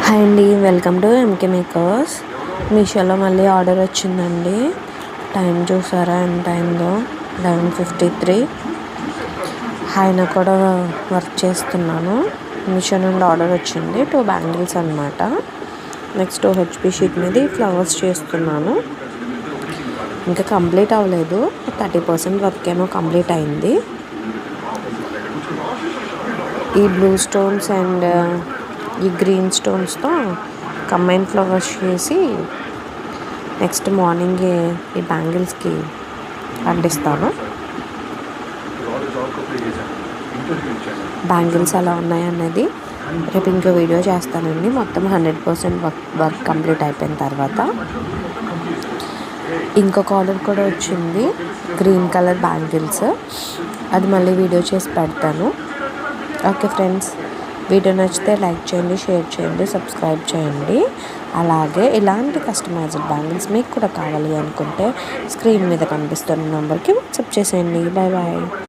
Hi అండి, welcome to MK makers. మీషోలో మళ్ళీ ఆర్డర్ వచ్చిందండి. టైం చూసారా ఎంత అయిందో, 11:53. ఆయన కూడా వర్క్ చేస్తున్నాను. మీషో నుండి ఆర్డర్ వచ్చింది 2 బ్యాంగిల్స్ అనమాట. నెక్స్ట్ హెచ్పి షీట్ మీద ఫ్లవర్స్ చేస్తున్నాను. ఇంకా కంప్లీట్ అవ్వలేదు, 30% వర్క్ ఏమో కంప్లీట్ అయింది. ఈ బ్లూ స్టోన్స్ అండ్ ఈ గ్రీన్ స్టోన్స్తో కంబైన్ ఫ్లవర్స్ చేసి నెక్స్ట్ మార్నింగ్ ఈ బ్యాంగిల్స్కి అంటిస్తాను. బ్యాంగిల్స్ ఎలా ఉన్నాయన్నది రేపు ఇంకో వీడియో చేస్తానండి. మొత్తం 100% వర్క్ కంప్లీట్ అయిపోయిన తర్వాత. ఇంకొక ఆర్డర్ కూడా వచ్చింది, గ్రీన్ కలర్ బ్యాంగిల్స్. అది మళ్ళీ వీడియో చేసి పెడతాను. ఓకే ఫ్రెండ్స్, వీడియో నచ్చితే లైక్ చేయండి, షేర్ చేయండి, సబ్స్క్రైబ్ చేయండి. అలాగే ఇలాంటి కస్టమైజ్డ్ బ్యాంగిల్స్ మీకు కూడా కావాలి అనుకుంటే స్క్రీన్ మీద కనిపిస్తున్న నెంబర్కి వాట్సాప్ చేసేయండి. Bye bye.